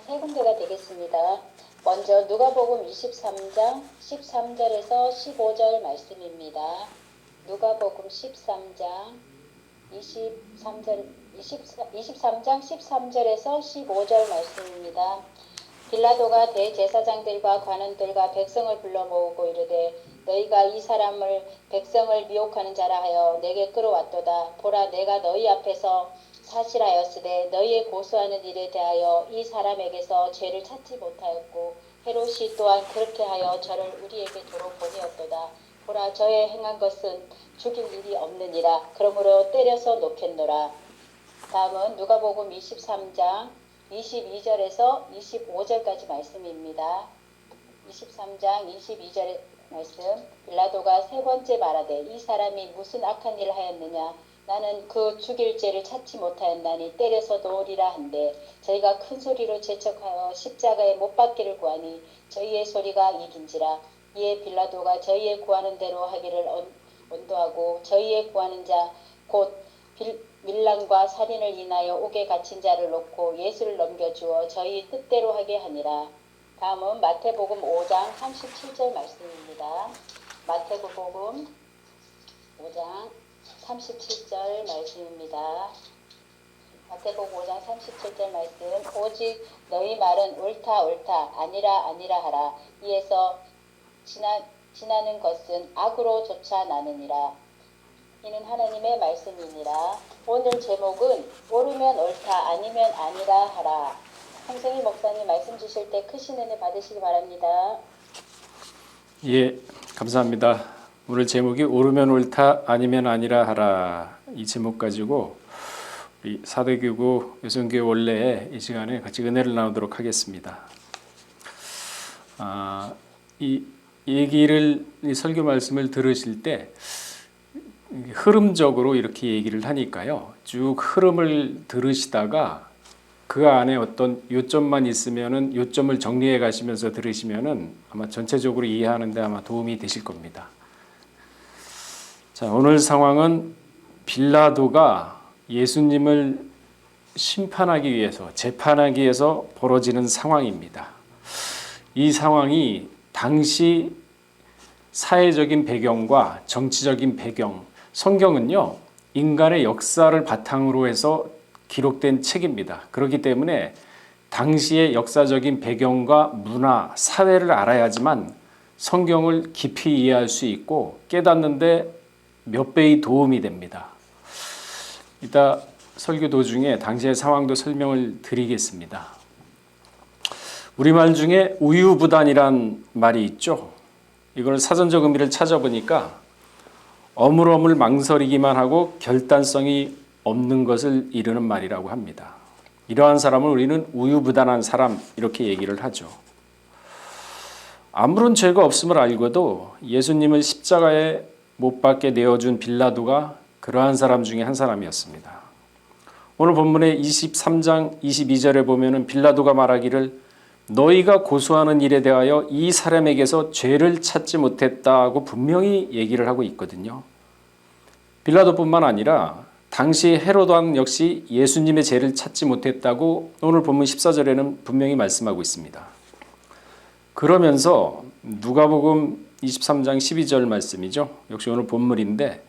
세 군데가 되겠습니다. 먼저 누가복음 23장 13절에서 15절 말씀입니다. 누가복음 13장 23장 13절에서 15절 말씀입니다. 빌라도가 대제사장들과 관원들과 백성을 불러 모으고 이르되 너희가 이 사람을 백성을 미혹하는 자라 하여 내게 끌어왔도다. 보라, 내가 너희 앞에서 사실하였으되 너희의 고소하는 일에 대하여 이 사람에게서 죄를 찾지 못하였고 헤롯이 또한 그렇게 하여 저를 우리에게 도로 보내었도다. 보라, 저의 행한 것은 죽일 일이 없느니라. 그러므로 때려서 놓겠노라. 다음은 누가복음 23장 22절에서 25절까지 말씀입니다. 23장 22절의 말씀. 빌라도가 세 번째 말하되 이 사람이 무슨 악한 일을 하였느냐. 나는 그 죽일 죄를 찾지 못하였나니 때려서 놓으리라 한데 저희가 큰 소리로 재촉하여 십자가에 못 박기를 구하니 저희의 소리가 이긴지라. 이에 빌라도가 저희의 구하는 대로 하기를 언도하고 저희의 구하는 자 곧 밀란과 살인을 인하여 옥에 갇힌 자를 놓고 예수를 넘겨주어 저희 뜻대로 하게 하니라. 다음은 마태복음 5장 37절 말씀입니다. 마태복음 5장 37절 말씀입니다. 마태복음 5장 37절 말씀. 오직 너희 말은 옳다 옳다 아니라 아니라 하라. 이에서 지나는 것은 악으로 쫓아나느니라. 이는 하나님의 말씀이니라. 오늘 제목은 옳으면 옳다 아니면 아니라 하라. 홍성희 목사님 말씀 주실 때 크신 은혜 받으시기 바랍니다. 예, 감사합니다. 오늘 제목이 옳으면 옳다 아니면 아니라 하라. 이 제목 가지고 우리 사대교구 여성교회 원래에 이 시간에 같이 은혜를 나누도록 하겠습니다. 이 얘기를 이 설교 말씀을 들으실 때 흐름적으로 이렇게 얘기를 하니까요. 쭉 흐름을 들으시다가 그 안에 어떤 요점만 있으면은 요점을 정리해 가시면서 들으시면은 아마 전체적으로 이해하는 데 아마 도움이 되실 겁니다. 자, 오늘 상황은 빌라도가 예수님을 심판하기 위해서 재판하기 위해서 벌어지는 상황입니다. 이 상황이 당시 사회적인 배경과 정치적인 배경, 성경은요, 인간의 역사를 바탕으로 해서 기록된 책입니다. 그렇기 때문에 당시의 역사적인 배경과 문화, 사회를 알아야지만 성경을 깊이 이해할 수 있고 깨닫는데 몇 배의 도움이 됩니다. 이따 설교 도중에 당시의 상황도 설명을 드리겠습니다. 우리말 중에 우유부단이란 말이 있죠. 이걸 사전적 의미를 찾아보니까 어물어물 망설이기만 하고 결단성이 없는 것을 이르는 말이라고 합니다. 이러한 사람을 우리는 우유부단한 사람 이렇게 얘기를 하죠. 아무런 죄가 없음을 알고도 예수님을 십자가에 못 박게 내어준 빌라도가 그러한 사람 중에 한 사람이었습니다. 오늘 본문의 23장 22절에 보면은 빌라도가 말하기를 너희가 고소하는 일에 대하여 이 사람에게서 죄를 찾지 못했다고 분명히 얘기를 하고 있거든요. 빌라도뿐만 아니라 당시 헤롯 왕 역시 예수님의 죄를 찾지 못했다고 오늘 본문 14절에는 분명히 말씀하고 있습니다. 그러면서 누가복음 23장 12절 말씀이죠. 역시 오늘 본문인데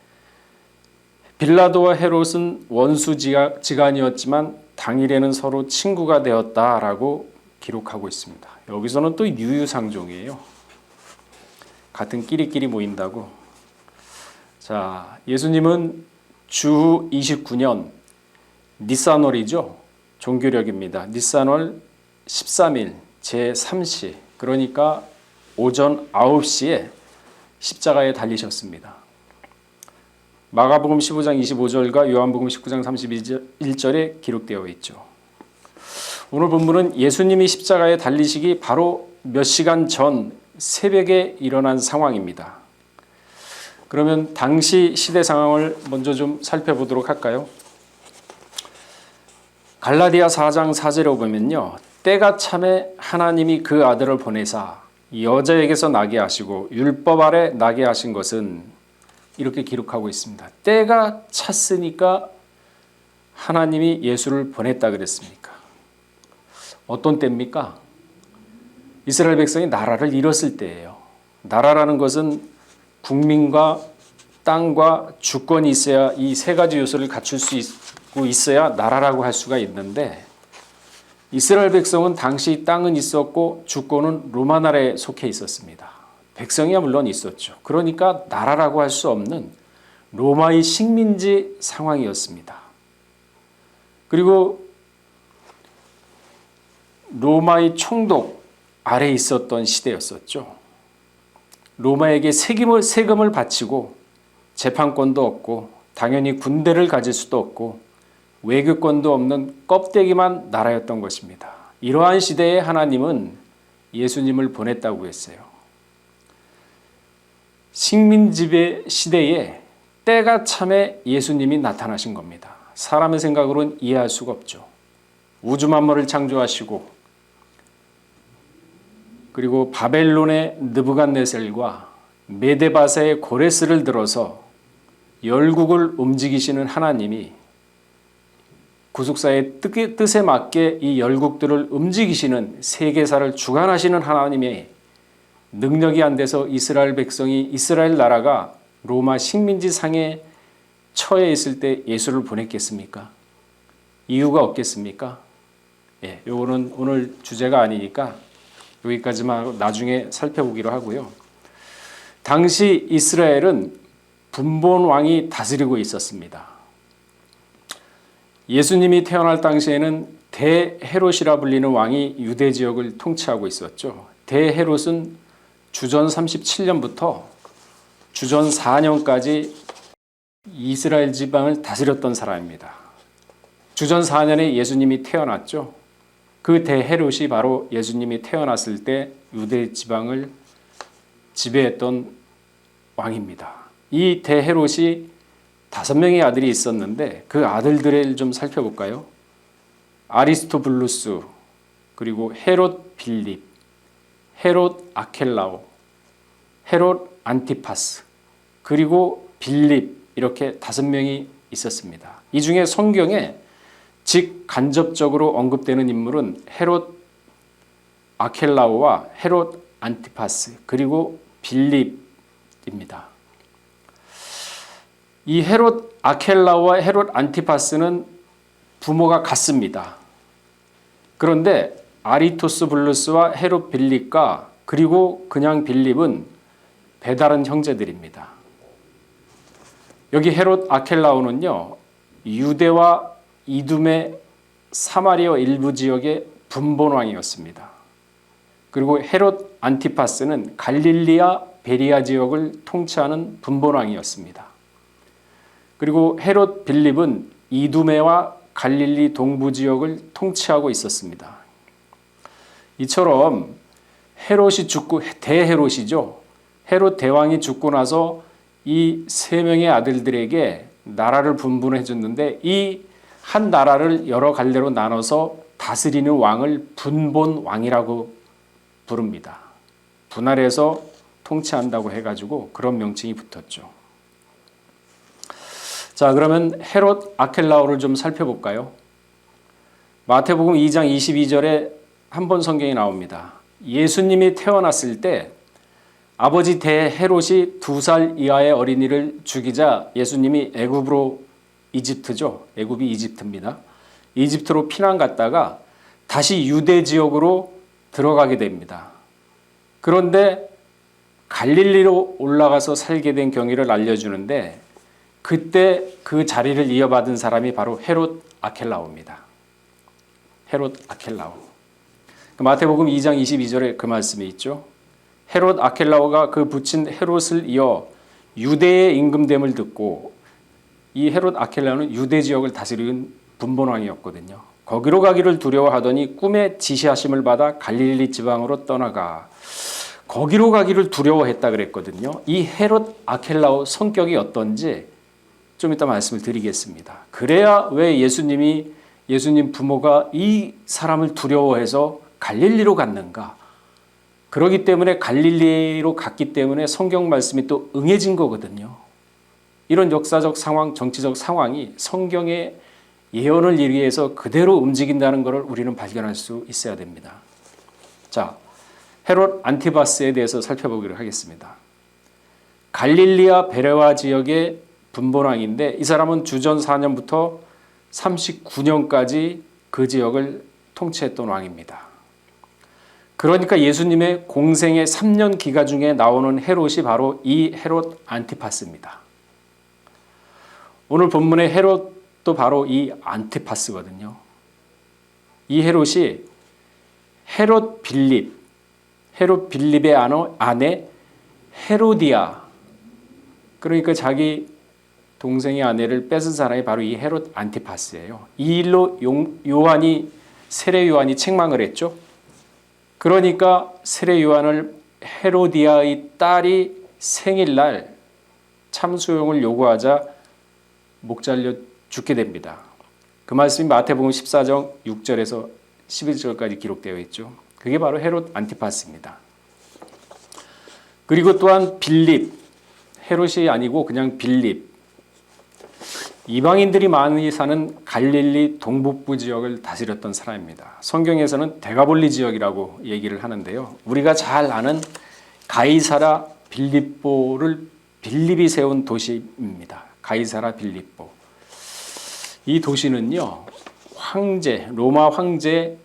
빌라도와 헤롯은 원수지간이었지만 당일에는 서로 친구가 되었다라고 기록하고 있습니다. 여기서는 또 유유상종이에요. 같은 끼리끼리 모인다고. 자, 예수님은 주 29년 니산월이죠. 종교력입니다. 니산월 13일 제3시 그러니까 오전 9시에 십자가에 달리셨습니다. 마가복음 15장 25절과 요한복음 19장 31절에 기록되어 있죠. 오늘 본문은 예수님이 십자가에 달리시기 바로 몇 시간 전 새벽에 일어난 상황입니다. 그러면 당시 시대 상황을 먼저 좀 살펴보도록 할까요? 갈라디아 4장 4절에 보면요. 때가 참에 하나님이 그 아들을 보내사 여자에게서 나게 하시고 율법 아래 나게 하신 것은 이렇게 기록하고 있습니다. 때가 찼으니까 하나님이 예수를 보냈다 그랬습니까? 어떤 때입니까? 이스라엘 백성이 나라를 잃었을 때예요. 나라라는 것은 국민과 땅과 주권이 있어야, 이 세 가지 요소를 갖출 수 있고 있어야 나라라고 할 수가 있는데, 이스라엘 백성은 당시 땅은 있었고 주권은 로마 나라에 속해 있었습니다. 백성이야 물론 있었죠. 그러니까 나라라고 할 수 없는 로마의 식민지 상황이었습니다. 그리고 로마의 총독 아래 있었던 시대였었죠. 로마에게 세금을 바치고 재판권도 없고 당연히 군대를 가질 수도 없고 외교권도 없는 껍데기만 나라였던 것입니다. 이러한 시대에 하나님은 예수님을 보냈다고 했어요. 식민지배 시대에 때가 참에 예수님이 나타나신 겁니다. 사람의 생각으로는 이해할 수가 없죠. 우주 만물을 창조하시고 그리고 바벨론의 느부갓네살과 메데바사의 고레스를 들어서 열국을 움직이시는 하나님이 구속사의 뜻에 맞게 이 열국들을 움직이시는 세계사를 주관하시는 하나님의 능력이 안 돼서 이스라엘 백성이, 이스라엘 나라가 로마 식민지 상에 처해 있을 때 예수를 보냈겠습니까? 이유가 없겠습니까? 예, 요거는 오늘 주제가 아니니까 여기까지만 하고 나중에 살펴보기로 하고요. 당시 이스라엘은 분본 왕이 다스리고 있었습니다. 예수님이 태어날 당시에는 대헤롯이라 불리는 왕이 유대 지역을 통치하고 있었죠. 대헤롯은 주전 37년부터 주전 4년까지 이스라엘 지방을 다스렸던 사람입니다. 주전 4년에 예수님이 태어났죠. 그 대헤롯이 바로 예수님이 태어났을 때 유대 지방을 지배했던 왕입니다. 이 대헤롯이 5명의 아들이 있었는데 그 아들들을 좀 살펴볼까요? 아리스토블루스, 그리고 헤롯 빌립, 헤롯 아켈라오, 헤롯 안티파스, 그리고 빌립, 이렇게 5명이 있었습니다. 이 중에 성경에 직간접적으로 언급되는 인물은 헤롯 아켈라오와 헤롯 안티파스 그리고 빌립입니다. 이 헤롯 아켈라오와 헤롯 안티파스는 부모가 같습니다. 그런데 아리토스 블루스와 헤롯 빌립과 그리고 그냥 빌립은 배다른 형제들입니다. 여기 헤롯 아켈라오는요, 유대와 이둠의 사마리아 일부 지역의 분본왕이었습니다. 그리고 헤롯 안티파스는 갈릴리아 베리아 지역을 통치하는 분본왕이었습니다. 그리고 헤롯 빌립은 이두메와 갈릴리 동부 지역을 통치하고 있었습니다. 이처럼 헤롯이 죽고, 대헤롯이죠. 헤롯 대왕이 죽고 나서 이 3명의 아들들에게 나라를 분분해 줬는데 이 한 나라를 여러 갈래로 나눠서 다스리는 왕을 분본왕이라고 부릅니다. 분할해서 통치한다고 해가지고 그런 명칭이 붙었죠. 자, 그러면 헤롯 아켈라오를 좀 살펴볼까요? 마태복음 2장 22절에 한 번 성경이 나옵니다. 예수님이 태어났을 때 아버지 대헤롯이 2살 이하의 어린이를 죽이자 예수님이 애굽으로, 이집트죠. 애굽이 이집트입니다. 이집트로 피난 갔다가 다시 유대 지역으로 들어가게 됩니다. 그런데 갈릴리로 올라가서 살게 된 경위를 알려주는데 그때 그 자리를 이어받은 사람이 바로 헤롯 아켈라오입니다. 헤롯 아켈라오. 마태복음 2장 22절에 그 말씀이 있죠. 헤롯 아켈라오가 그 부친 헤롯을 이어 유대의 임금됨을 듣고, 이 헤롯 아켈라오는 유대 지역을 다스리는 분본왕이었거든요. 거기로 가기를 두려워하더니 꿈에 지시하심을 받아 갈릴리 지방으로 떠나가. 거기로 가기를 두려워했다 그랬거든요. 이 헤롯 아켈라오 성격이 어떤지 좀 이따 말씀을 드리겠습니다. 그래야 왜 예수님 부모가 이 사람을 두려워해서 갈릴리로 갔는가? 그러기 때문에 갈릴리로 갔기 때문에 성경 말씀이 또 응해진 거거든요. 이런 역사적 상황, 정치적 상황이 성경에 예언을 이루기 위해서 그대로 움직인다는 것을 우리는 발견할 수 있어야 됩니다. 자, 헤롯 안티바스에 대해서 살펴보기로 하겠습니다. 갈릴리아 베레와 지역의 분봉왕인데 이 사람은 주전 4년부터 39년까지 그 지역을 통치했던 왕입니다. 그러니까 예수님의 공생의 3년 기간 중에 나오는 헤롯이 바로 이 헤롯 안티파스입니다. 오늘 본문의 헤롯도 바로 이 안티파스거든요. 이 헤롯이 헤롯 빌립의 아내 헤로디아, 그러니까 자기 동생의 아내를 뺏은 사람이 바로 이 헤롯 안티파스예요. 이 일로 세례 요한이 책망을 했죠. 그러니까 세례 요한을 헤로디아의 딸이 생일날 참수용을 요구하자 목 잘려 죽게 됩니다. 그 말씀이 마태복음 14장 6절에서 11절까지 기록되어 있죠. 그게 바로 헤롯 안티파스입니다. 그리고 또한 빌립, 헤롯이 아니고 그냥 빌립, 이방인들이 많이 사는 갈릴리 동북부 지역을 다스렸던 사람입니다. 성경에서는 데가볼리 지역이라고 얘기를 하는데요. 우리가 잘 아는 가이사라 빌립보를 빌립이 세운 도시입니다. 가이사라 빌립보. 이 도시는요, 로마 황제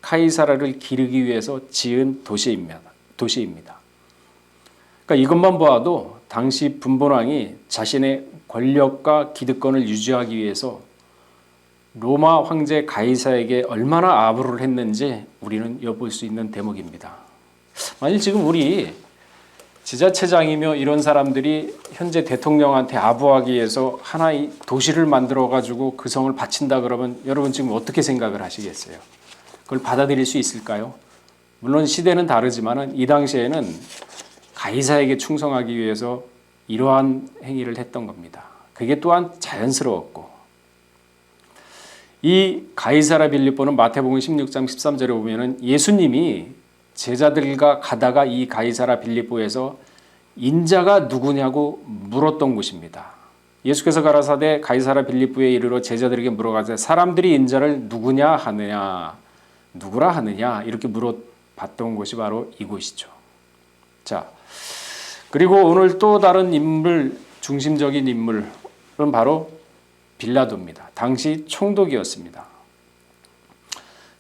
카이사라를 기르기 위해서 지은 도시입니다. 그러니까 이것만 보아도 당시 분봉왕이 자신의 권력과 기득권을 유지하기 위해서 로마 황제 가이사에게 얼마나 아부를 했는지 우리는 엿볼 수 있는 대목입니다. 만일 지금 우리 지자체장이며 이런 사람들이 현재 대통령한테 아부하기 위해서 하나의 도시를 만들어 가지고 그 성을 바친다 그러면 여러분 지금 어떻게 생각을 하시겠어요? 그걸 받아들일 수 있을까요? 물론 시대는 다르지만 이 당시에는 가이사에게 충성하기 위해서 이러한 행위를 했던 겁니다. 그게 또한 자연스러웠고, 이 가이사라 빌립보는 마태복음 16장 13절에 보면은 예수님이 제자들과 가다가 이 가이사라 빌립보에서 인자가 누구냐고 물었던 곳입니다. 예수께서 가라사대 가이사라 빌립보에 이르러 제자들에게 물어가되 사람들이 인자를 누구라 하느냐 이렇게 물어봤던 곳이 바로 이곳이죠. 자, 그리고 오늘 또 다른 인물, 중심적인 인물은 바로 빌라도입니다. 당시 총독이었습니다.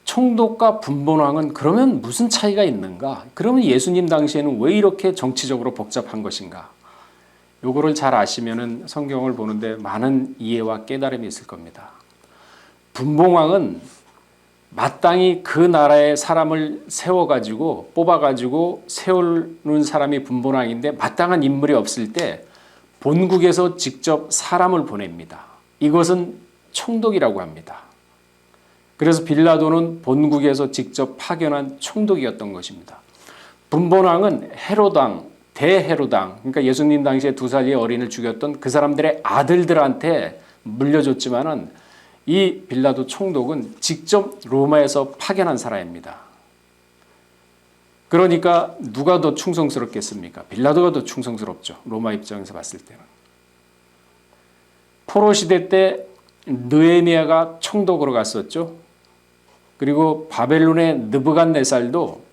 총독과 분봉왕은 그러면 무슨 차이가 있는가? 그러면 예수님 당시에는 왜 이렇게 정치적으로 복잡한 것인가? 요거를 잘 아시면은 성경을 보는데 많은 이해와 깨달음이 있을 겁니다. 분봉왕은 마땅히 그 나라의 사람을 세워가지고 뽑아가지고 세우는 사람이 분봉왕인데 마땅한 인물이 없을 때 본국에서 직접 사람을 보냅니다. 이것은 총독이라고 합니다. 그래서 빌라도는 본국에서 직접 파견한 총독이었던 것입니다. 분봉왕은 헤로당, 대헤로당, 그러니까 예수님 당시에 2살의 어린을 죽였던 그 사람들의 아들들한테 물려줬지만은 이 빌라도 총독은 직접 로마에서 파견한 사람입니다. 그러니까 누가 더 충성스럽겠습니까? 빌라도가 더 충성스럽죠. 로마 입장에서 봤을 때는. 포로 시대 때 느헤미야가 총독으로 갔었죠. 그리고 바벨론의 느부갓네살도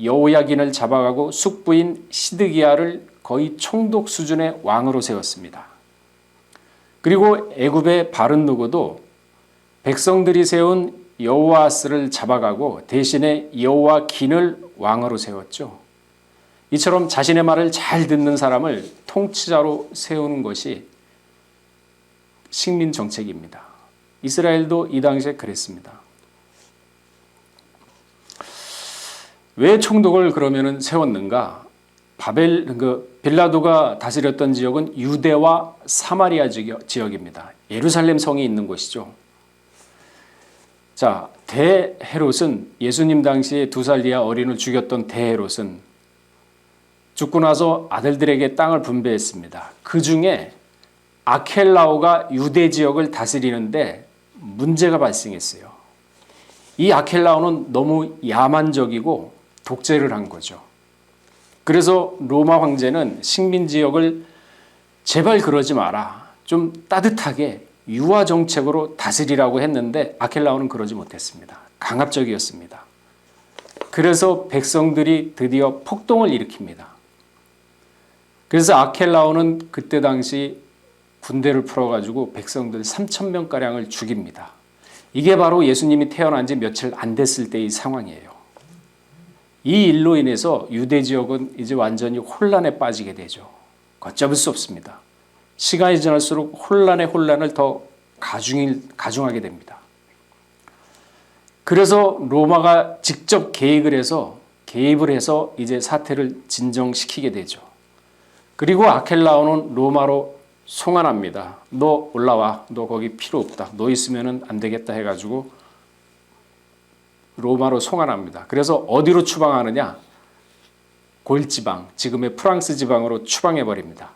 여호야긴을 잡아가고 숙부인 시드기야를 거의 총독 수준의 왕으로 세웠습니다. 그리고 애굽의 바른누고도 백성들이 세운 여호아스를 잡아가고 대신에 여호야긴을 왕으로 세웠죠. 이처럼 자신의 말을 잘 듣는 사람을 통치자로 세우는 것이 식민 정책입니다. 이스라엘도 이 당시에 그랬습니다. 왜 총독을 그러면은 세웠는가? 빌라도가 다스렸던 지역은 유대와 사마리아 지역입니다. 예루살렘 성이 있는 곳이죠. 자, 대헤롯은 예수님 당시에 2살 이하 어린을 죽였던 대헤롯은 죽고 나서 아들들에게 땅을 분배했습니다. 그 중에 아켈라오가 유대 지역을 다스리는데 문제가 발생했어요. 이 아켈라오는 너무 야만적이고 독재를 한 거죠. 그래서 로마 황제는 식민 지역을 제발 그러지 마라. 좀 따뜻하게 유화 정책으로 다스리라고 했는데 아켈라오는 그러지 못했습니다. 강압적이었습니다. 그래서 백성들이 드디어 폭동을 일으킵니다. 그래서 아켈라오는 그때 당시 군대를 풀어가지고 백성들 3,000명가량을 죽입니다. 이게 바로 예수님이 태어난 지 며칠 안 됐을 때의 상황이에요. 이 일로 인해서 유대 지역은 이제 완전히 혼란에 빠지게 되죠. 걷잡을 수 없습니다. 시간이 지날수록 혼란을 더 가중하게 됩니다. 그래서 로마가 직접 개입을 해서 이제 사태를 진정시키게 되죠. 그리고 아켈라오는 로마로 송환합니다. 너 올라와. 너 거기 필요 없다. 너 있으면 안 되겠다 해가지고 로마로 송환합니다. 그래서 어디로 추방하느냐? 골지방, 지금의 프랑스 지방으로 추방해버립니다.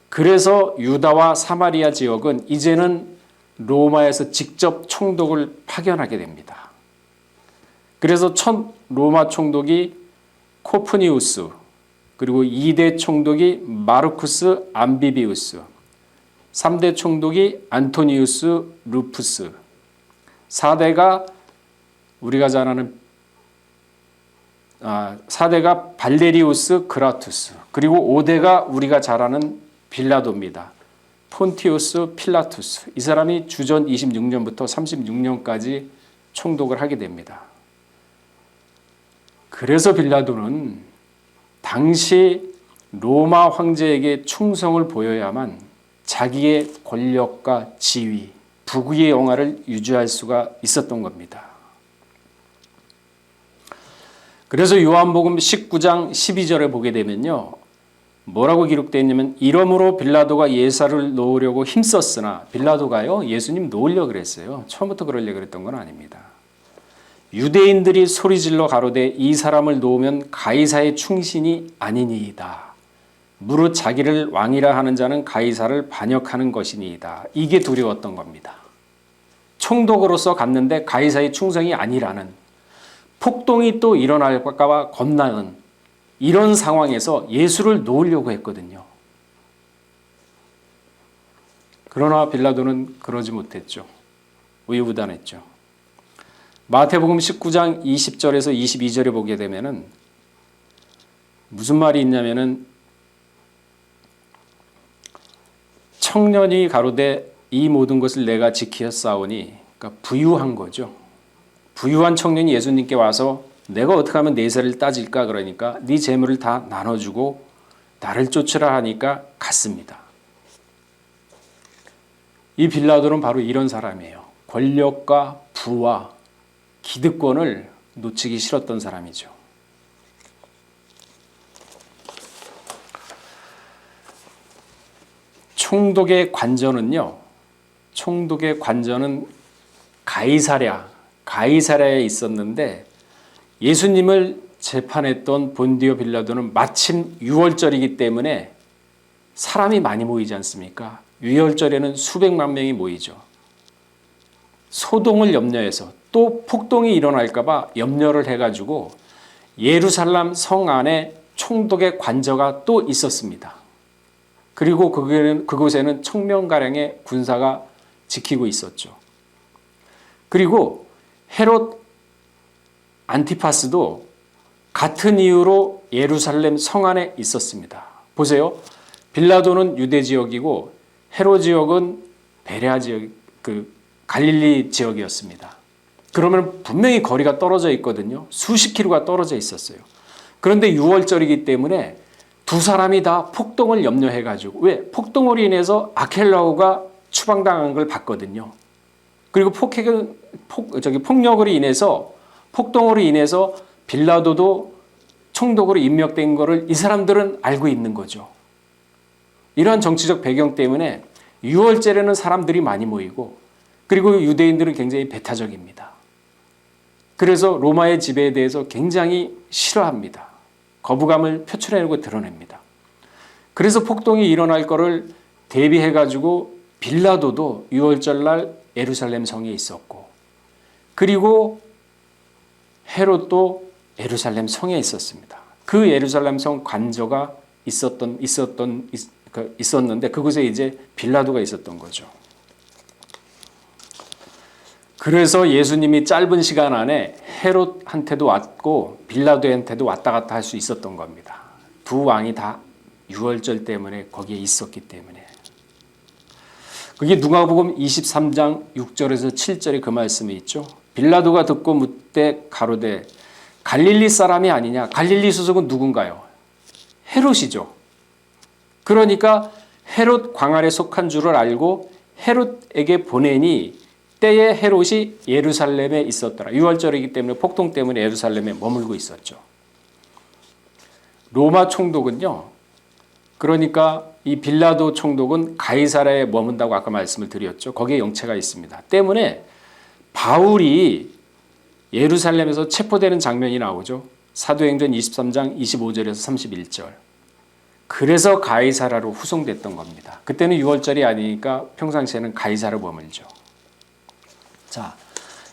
그래서 유다와 사마리아 지역은 이제는 로마에서 직접 총독을 파견하게 됩니다. 그래서 첫 로마 총독이 코프니우스, 그리고 2대 총독이 마르쿠스 암비비우스, 3대 총독이 안토니우스 루푸스, 4대가 우리가 잘 아는 4대가 발레리우스 그라투스, 그리고 5대가 우리가 잘 아는 빌라도입니다. 폰티우스 필라투스. 이 사람이 주전 26년부터 36년까지 총독을 하게 됩니다. 그래서 빌라도는 당시 로마 황제에게 충성을 보여야만 자기의 권력과 지위, 부귀의 영화를 유지할 수가 있었던 겁니다. 그래서 요한복음 19장 12절에 보게 되면요. 뭐라고 기록되어 있냐면 이러므로 빌라도가 예사를 놓으려고 힘썼으나 빌라도가요. 예수님 놓으려고 그랬어요. 처음부터 그러려고 그랬던 건 아닙니다. 유대인들이 소리질러 가로되 이 사람을 놓으면 가이사의 충신이 아니니이다. 무릇 자기를 왕이라 하는 자는 가이사를 반역하는 것이니이다. 이게 두려웠던 겁니다. 총독으로서 갔는데 가이사의 충성이 아니라는, 폭동이 또 일어날까 봐 겁나는 이런 상황에서 예수를 놓으려고 했거든요. 그러나 빌라도는 그러지 못했죠. 우유부단했죠. 마태복음 19장 20절에서 22절에 보게 되면은 무슨 말이 있냐면은 청년이 가로되 이 모든 것을 내가 지키었사오니, 그러니까 부유한 거죠. 부유한 청년이 예수님께 와서 내가 어떻게 하면 내 세를 따질까 그러니까 네 재물을 다 나눠주고 나를 쫓으라 하니까 갔습니다. 이 빌라도는 바로 이런 사람이에요. 권력과 부와 기득권을 놓치기 싫었던 사람이죠. 총독의 관저는 가이사랴에 있었는데 예수님을 재판했던 본디오 빌라도는 마침 유월절이기 때문에 사람이 많이 모이지 않습니까? 유월절에는 수백만 명이 모이죠. 소동을 염려해서 또 폭동이 일어날까 봐 염려를 해가지고 예루살렘 성 안에 총독의 관저가 또 있었습니다. 그리고 그곳에는 1000명가량의 군사가 지키고 있었죠. 그리고 헤롯 안티파스도 같은 이유로 예루살렘 성 안에 있었습니다. 보세요. 빌라도는 유대 지역이고 헤롯 지역은 베레아 지역, 갈릴리 지역이었습니다. 그러면 분명히 거리가 떨어져 있거든요. 수십 킬로가 떨어져 있었어요. 그런데 6월절이기 때문에 두 사람이 다 폭동을 염려해가지고, 왜? 폭동으로 인해서 아켈라오가 추방당한 걸 봤거든요. 그리고 폭동으로 인해서 빌라도도 총독으로 임명된 것을 이 사람들은 알고 있는 거죠. 이러한 정치적 배경 때문에 6월절에는 사람들이 많이 모이고, 그리고 유대인들은 굉장히 배타적입니다. 그래서 로마의 지배에 대해서 굉장히 싫어합니다. 거부감을 표출해내고 드러냅니다. 그래서 폭동이 일어날 것을 대비해가지고 빌라도도 6월절 날 예루살렘 성에 있었고, 그리고 헤롯도 예루살렘 성에 있었습니다. 그 예루살렘 성 관저가 있었는데 그곳에 이제 빌라도가 있었던 거죠. 그래서 예수님이 짧은 시간 안에 헤롯한테도 왔고 빌라도한테도 왔다 갔다 할 수 있었던 겁니다. 두 왕이 다 유월절 때문에 거기에 있었기 때문에. 그게 누가복음 23장 6절에서 7절에 그 말씀이 있죠. 빌라도가 듣고 묻되 가로되 갈릴리 사람이 아니냐. 갈릴리 수족은 누군가요? 헤롯이죠. 그러니까 헤롯 광활에 속한 줄을 알고 헤롯에게 보내니 때에 헤롯이 예루살렘에 있었더라. 유월절이기 때문에 폭동 때문에 예루살렘에 머물고 있었죠. 로마 총독은요. 그러니까 이 빌라도 총독은 가이사랴에 머문다고 아까 말씀을 드렸죠. 거기에 영체가 있습니다. 때문에 바울이 예루살렘에서 체포되는 장면이 나오죠. 사도행전 23장 25절에서 31절. 그래서 가이사랴로 후송됐던 겁니다. 그때는 유월절이 아니니까 평상시에는 가이사랴로 머물죠. 자,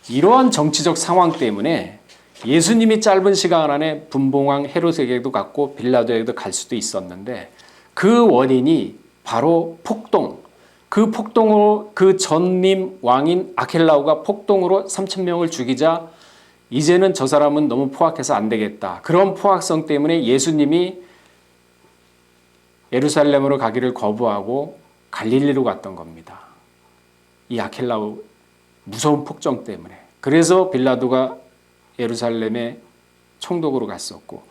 이러한 정치적 상황 때문에 예수님이 짧은 시간 안에 분봉왕 헤롯에게도 갔고 빌라도에게도 갈 수도 있었는데 그 원인이 바로 폭동. 그 폭동으로 그 전임 왕인 아켈라오가 폭동으로 3,000명을 죽이자 이제는 저 사람은 너무 포악해서 안 되겠다. 그런 포악성 때문에 예수님이 예루살렘으로 가기를 거부하고 갈릴리로 갔던 겁니다. 이 아켈라오 무서운 폭정 때문에. 그래서 빌라도가 예루살렘에 총독으로 갔었고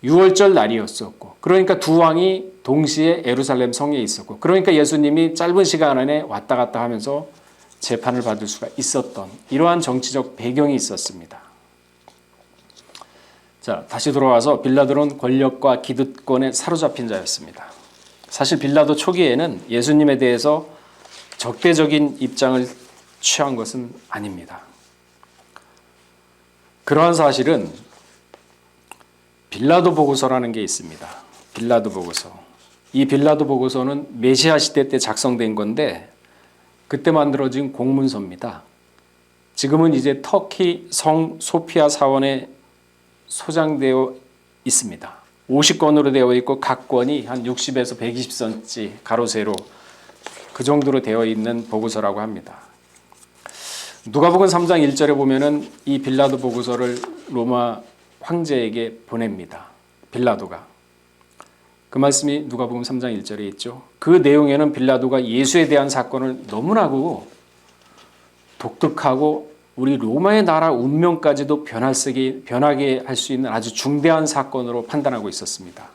유월절 날이었었고 그러니까 두 왕이 동시에 예루살렘 성에 있었고 그러니까 예수님이 짧은 시간 안에 왔다 갔다 하면서 재판을 받을 수가 있었던 이러한 정치적 배경이 있었습니다. 자, 다시 돌아와서 빌라도는 권력과 기득권에 사로잡힌 자였습니다. 사실 빌라도 초기에는 예수님에 대해서 적대적인 입장을 취한 것은 아닙니다. 그러한 사실은 빌라도 보고서라는 게 있습니다. 빌라도 보고서. 이 빌라도 보고서는 메시아 시대 때 작성된 건데 그때 만들어진 공문서입니다. 지금은 이제 터키 성 소피아 사원에 소장되어 있습니다. 50권으로 되어 있고 각 권이 한 60에서 120cm 가로 세로 그 정도로 되어 있는 보고서라고 합니다. 누가복음 3장 1절에 보면은 이 빌라도 보고서를 로마 황제에게 보냅니다. 빌라도가. 그 말씀이 누가복음 3장 1절에 있죠. 그 내용에는 빌라도가 예수에 대한 사건을 너무나고 독특하고 우리 로마의 나라 운명까지도 변하게 할 수 있는 아주 중대한 사건으로 판단하고 있었습니다.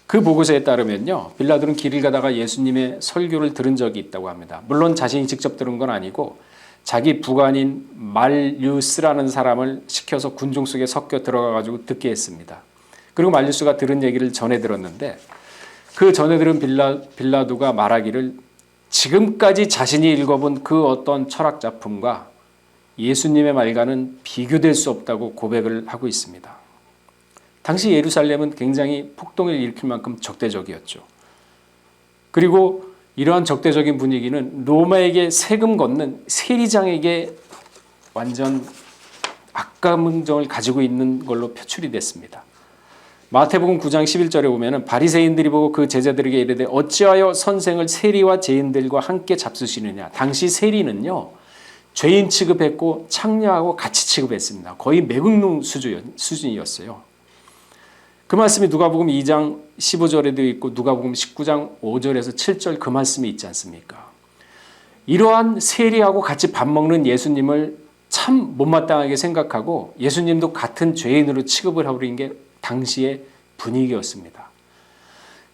그 보고서에 따르면요. 빌라도는 길을 가다가 예수님의 설교를 들은 적이 있다고 합니다. 물론 자신이 직접 들은 건 아니고 자기 부관인 말류스라는 사람을 시켜서 군중 속에 섞여 들어가가지고 듣게 했습니다. 그리고 말류스가 들은 얘기를 전해 들었는데 그 전해 들은 빌라도가 말하기를 지금까지 자신이 읽어본 그 어떤 철학 작품과 예수님의 말과는 비교될 수 없다고 고백을 하고 있습니다. 당시 예루살렘은 굉장히 폭동을 일으킬 만큼 적대적이었죠. 그리고 이러한 적대적인 분위기는 로마에게 세금 걷는 세리장에게 완전 악감정을 가지고 있는 걸로 표출이 됐습니다. 마태복음 9장 11절에 보면 바리새인들이 보고 그 제자들에게 이르되 어찌하여 선생을 세리와 죄인들과 함께 잡수시느냐. 당시 세리는요. 죄인 취급했고 창녀하고 같이 취급했습니다. 거의 매국노 수준이었어요. 그 말씀이 누가복음 2장 15절에도 있고 누가복음 19장 5절에서 7절 그 말씀이 있지 않습니까? 이러한 세리하고 같이 밥 먹는 예수님을 참 못마땅하게 생각하고 예수님도 같은 죄인으로 취급을 하버린 게 당시의 분위기였습니다.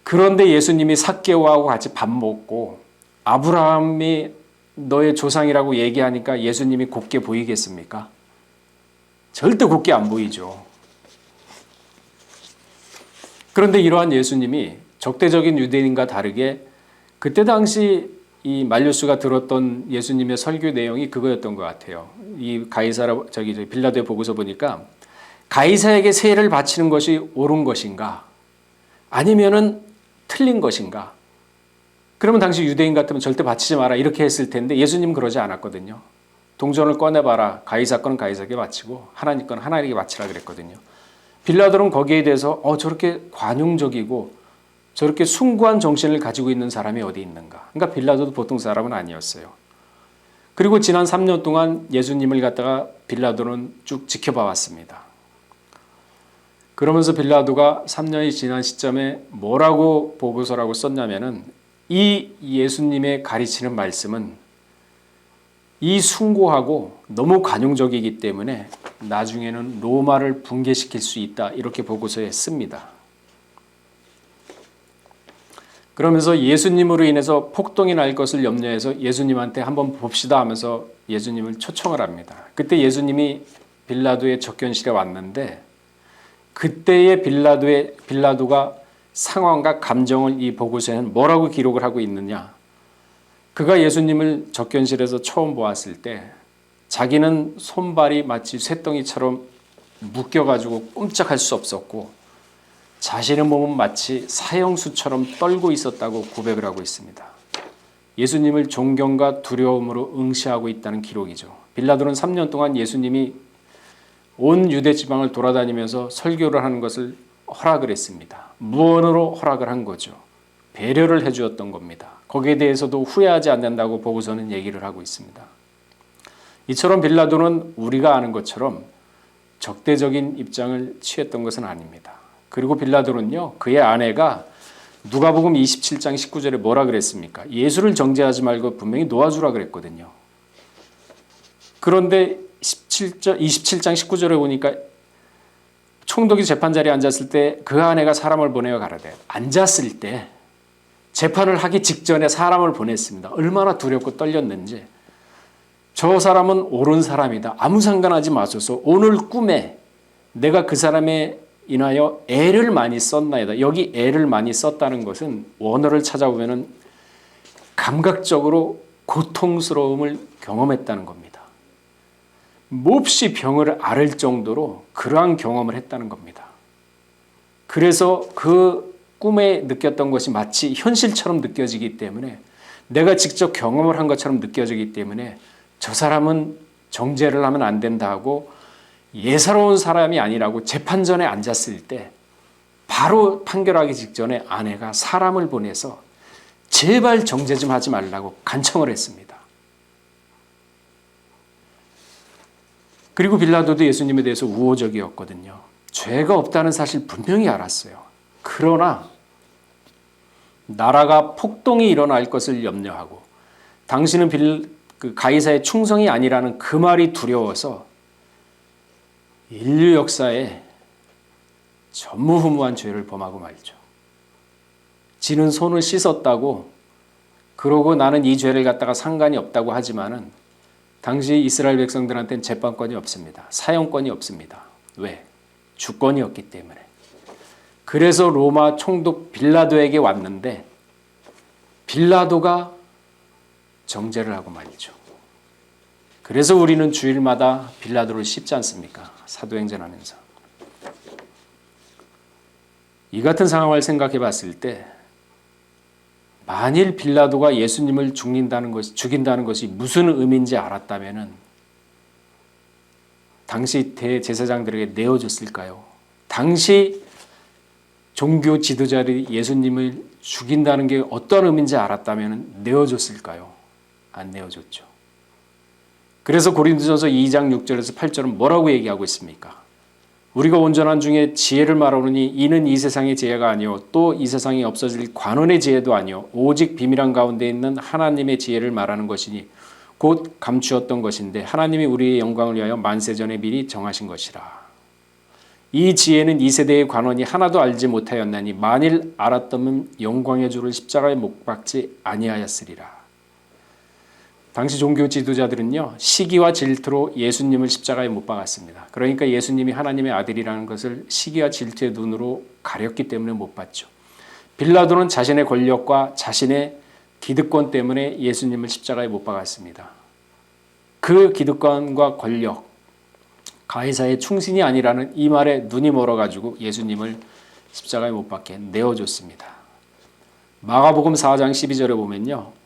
그런데 예수님이 삭개오하고 같이 밥 먹고 아브라함이 너의 조상이라고 얘기하니까 예수님이 곱게 보이겠습니까? 절대 곱게 안 보이죠. 그런데 이러한 예수님이 적대적인 유대인과 다르게 그때 당시 이 말류스가 들었던 예수님의 설교 내용이 그거였던 것 같아요. 이 빌라도에 보고서 보니까 가이사에게 세를 바치는 것이 옳은 것인가? 아니면은 틀린 것인가? 그러면 당시 유대인 같으면 절대 바치지 마라 이렇게 했을 텐데 예수님은 그러지 않았거든요. 동전을 꺼내봐라. 가이사 거는 가이사에게 바치고 하나님 거는 하나님에게 바치라 그랬거든요. 빌라도는 거기에 대해서 저렇게 관용적이고 저렇게 숭고한 정신을 가지고 있는 사람이 어디 있는가. 그러니까 빌라도도 보통 사람은 아니었어요. 그리고 지난 3년 동안 예수님을 갖다가 빌라도는 쭉 지켜봐 왔습니다. 그러면서 빌라도가 3년이 지난 시점에 뭐라고 보고서라고 썼냐면은 이 예수님의 가르치는 말씀은 이 숭고하고 너무 관용적이기 때문에 나중에는 로마를 붕괴시킬 수 있다 이렇게 보고서에 씁니다. 그러면서 예수님으로 인해서 폭동이 날 것을 염려해서 예수님한테 한번 봅시다 하면서 예수님을 초청을 합니다. 그때 예수님이 빌라도의 접견실에 왔는데 그때의 빌라도가 상황과 감정을 이 보고서에는 뭐라고 기록을 하고 있느냐. 그가 예수님을 접견실에서 처음 보았을 때 자기는 손발이 마치 쇠덩이처럼 묶여가지고 꼼짝할 수 없었고 자신의 몸은 마치 사형수처럼 떨고 있었다고 고백을 하고 있습니다. 예수님을 존경과 두려움으로 응시하고 있다는 기록이죠. 빌라도는 3년 동안 예수님이 온 유대 지방을 돌아다니면서 설교를 하는 것을 허락을 했습니다. 무언으로 허락을 한 거죠. 배려를 해주었던 겁니다. 거기에 대해서도 후회하지 않는다고 보고서는 얘기를 하고 있습니다. 이처럼 빌라도는 우리가 아는 것처럼 적대적인 입장을 취했던 것은 아닙니다. 그리고 빌라도는요, 그의 아내가 누가복음 27장 19절에 뭐라 그랬습니까? 예수를 정죄하지 말고 분명히 놓아주라 그랬거든요. 그런데 27장 19절에 보니까 총독이 재판 자리에 앉았을 때 그 아내가 사람을 보내어 가라되 앉았을 때 재판을 하기 직전에 사람을 보냈습니다. 얼마나 두렵고 떨렸는지. 저 사람은 옳은 사람이다. 아무 상관하지 마소서. 오늘 꿈에 내가 그 사람에 인하여 애를 많이 썼나이다. 여기 애를 많이 썼다는 것은 원어를 찾아보면 감각적으로 고통스러움을 경험했다는 겁니다. 몹시 병을 앓을 정도로 그러한 경험을 했다는 겁니다. 그래서 그 꿈에 느꼈던 것이 마치 현실처럼 느껴지기 때문에 내가 직접 경험을 한 것처럼 느껴지기 때문에 저 사람은 정죄를 하면 안 된다 하고 예사로운 사람이 아니라고 재판전에 앉았을 때 바로 판결하기 직전에 아내가 사람을 보내서 제발 정죄 좀 하지 말라고 간청을 했습니다. 그리고 빌라도도 예수님에 대해서 우호적이었거든요. 죄가 없다는 사실 분명히 알았어요. 그러나 나라가 폭동이 일어날 것을 염려하고 당신은 가이사의 충성이 아니라는 그 말이 두려워서 인류 역사에 전무후무한 죄를 범하고 말죠. 지는 손을 씻었다고 그러고 나는 이 죄를 갖다가 상관이 없다고 하지만은 당시 이스라엘 백성들한테는 재판권이 없습니다. 사형권이 없습니다. 왜? 주권이었기 때문에. 그래서 로마 총독 빌라도에게 왔는데 빌라도가 정죄를 하고 말이죠. 그래서 우리는 주일마다 빌라도를 씹지 않습니까? 사도행전 하면서. 이 같은 상황을 생각해 봤을 때 만일 빌라도가 예수님을 죽인다는 것이 무슨 의미인지 알았다면 당시 대제사장들에게 내어줬을까요? 당시 종교 지도자들이 예수님을 죽인다는 게 어떤 의미인지 알았다면 내어줬을까요? 안 내어줬죠. 그래서 고린도전서 2장 6절에서 8절은 뭐라고 얘기하고 있습니까? 우리가 온전한 중에 지혜를 말하노니 이는 이 세상의 지혜가 아니요 또 이 세상에 없어질 관원의 지혜도 아니요 오직 비밀한 가운데 있는 하나님의 지혜를 말하는 것이니 곧 감추었던 것인데 하나님이 우리의 영광을 위하여 만세전에 미리 정하신 것이라. 이 지혜는 이 세대의 관원이 하나도 알지 못하였나니 만일 알았다면 영광의 주를 십자가에 못 박지 아니하였으리라. 당시 종교 지도자들은요, 시기와 질투로 예수님을 십자가에 못 박았습니다. 그러니까 예수님이 하나님의 아들이라는 것을 시기와 질투의 눈으로 가렸기 때문에 못 봤죠. 빌라도는 자신의 권력과 자신의 기득권 때문에 예수님을 십자가에 못 박았습니다. 그 기득권과 권력, 가이사의 충신이 아니라는 이 말에 눈이 멀어가지고 예수님을 십자가에 못 박게 내어줬습니다. 마가복음 4장 12절에 보면요.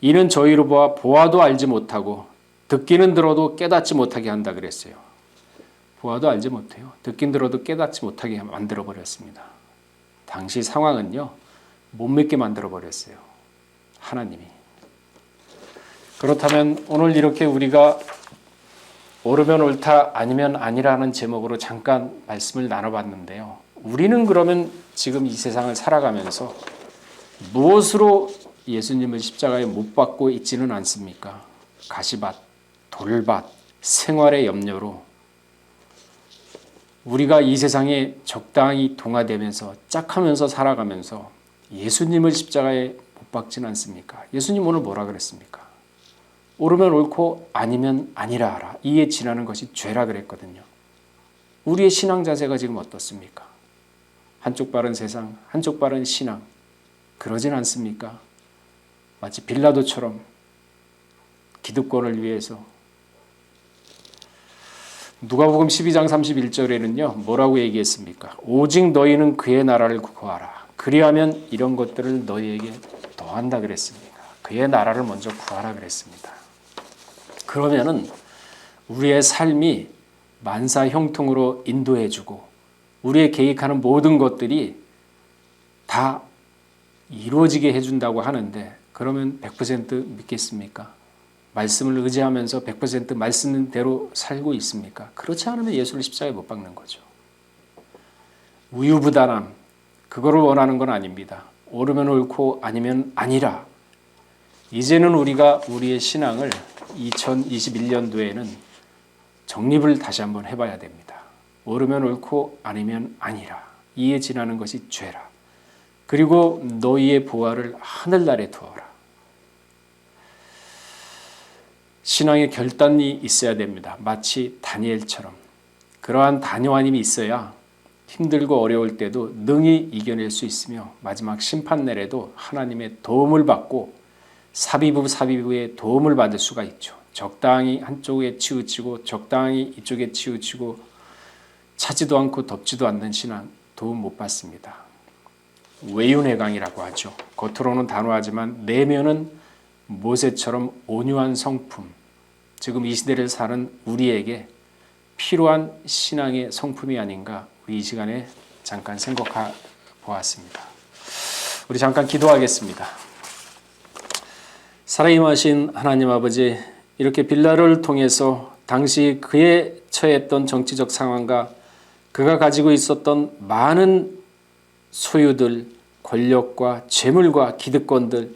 이는 저희로 보아도 알지 못하고 듣기는 들어도 깨닫지 못하게 한다 그랬어요. 보아도 알지 못해요. 듣긴 들어도 깨닫지 못하게 만들어버렸습니다. 당시 상황은요. 못 믿게 만들어버렸어요. 하나님이. 그렇다면 오늘 이렇게 우리가 옳으면 옳다 아니면 아니라는 제목으로 잠깐 말씀을 나눠봤는데요. 우리는 그러면 지금 이 세상을 살아가면서 무엇으로 예수님을 십자가에 못 박고 있지는 않습니까? 가시밭, 돌밭, 생활의 염려로 우리가 이 세상에 적당히 동화되면서 짝하면서 살아가면서 예수님을 십자가에 못 박지는 않습니까? 예수님 오늘 뭐라 그랬습니까? 옳으면 옳고 아니면 아니라 하라. 이에 지나는 것이 죄라 그랬거든요. 우리의 신앙 자세가 지금 어떻습니까? 한쪽 발은 세상, 한쪽 발은 신앙. 그러진 않습니까? 마치 빌라도처럼 기득권을 위해서. 누가복음 12장 31절에는요. 뭐라고 얘기했습니까? 오직 너희는 그의 나라를 구하라. 그리하면 이런 것들을 너희에게 더한다 그랬습니다. 그의 나라를 먼저 구하라 그랬습니다. 그러면은 우리의 삶이 만사 형통으로 인도해주고 우리의 계획하는 모든 것들이 다 이루어지게 해준다고 하는데 그러면 100% 믿겠습니까? 말씀을 의지하면서 100% 말씀대로 살고 있습니까? 그렇지 않으면 예수를 십자가에 못 박는 거죠. 우유부단함, 그거를 원하는 건 아닙니다. 옳으면 옳고 아니면 아니라. 이제는 우리가 우리의 신앙을 2021년도에는 정립을 다시 한번 해봐야 됩니다. 옳으면 옳고 아니면 아니라. 이에 지나는 것이 죄라. 그리고 너희의 보화를 하늘나라에 두어라. 신앙의 결단이 있어야 됩니다. 마치 다니엘처럼. 그러한 단호함이 있어야 힘들고 어려울 때도 능히 이겨낼 수 있으며 마지막 심판날에도 하나님의 도움을 받고 사비부의 도움을 받을 수가 있죠. 적당히 한쪽에 치우치고 적당히 이쪽에 치우치고 차지도 않고 덮지도 않는 신앙 도움 못 받습니다. 외윤회강이라고 하죠. 겉으로는 단호하지만 내면은 모세처럼 온유한 성품. 지금 이 시대를 사는 우리에게 필요한 신앙의 성품이 아닌가 우리 이 시간에 잠깐 생각해 보았습니다. 우리 잠깐 기도하겠습니다. 살아임하신 하나님 아버지, 이렇게 빌라를 통해서 당시 그에 처했던 정치적 상황과 그가 가지고 있었던 많은 소유들, 권력과 재물과 기득권들,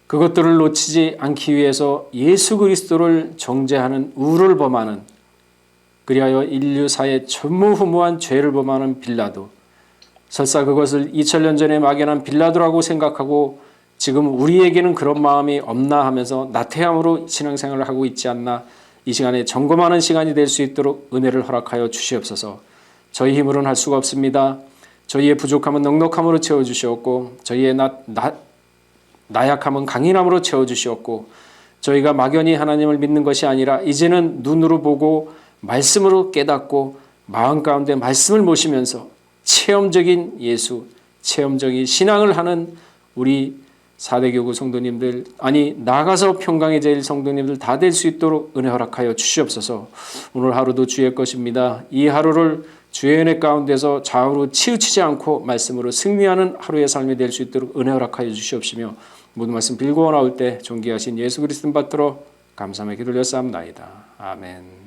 그것들을 놓치지 않기 위해서 예수 그리스도를 정죄하는 우를 범하는, 그리하여 인류사의 전무후무한 죄를 범하는 빌라도, 설사 그것을 2000년 전에 막연한 빌라도라고 생각하고 지금 우리에게는 그런 마음이 없나 하면서 나태함으로 신앙생활을 하고 있지 않나, 이 시간에 점검하는 시간이 될 수 있도록 은혜를 허락하여 주시옵소서. 저희 힘으로는 할 수가 없습니다. 저희의 부족함은 넉넉함으로 채워주시옵고 저희의 나약함은 강인함으로 채워주시옵고 저희가 막연히 하나님을 믿는 것이 아니라 이제는 눈으로 보고 말씀으로 깨닫고 마음 가운데 말씀을 모시면서 체험적인 예수, 체험적인 신앙을 하는 우리 4대 교구 성도님들, 아니 나가서 평강의 제일 성도님들 다 될 수 있도록 은혜 허락하여 주시옵소서. 오늘 하루도 주의 것입니다. 이 하루를 주의 은혜 가운데서 좌우로 치우치지 않고 말씀으로 승리하는 하루의 삶이 될 수 있도록 은혜 허락하여 주시옵시며 모든 말씀 빌고 나올 때 존귀하신 예수 그리스도 받들어 감사하며 기도를 드렸사옵나이다. 아멘.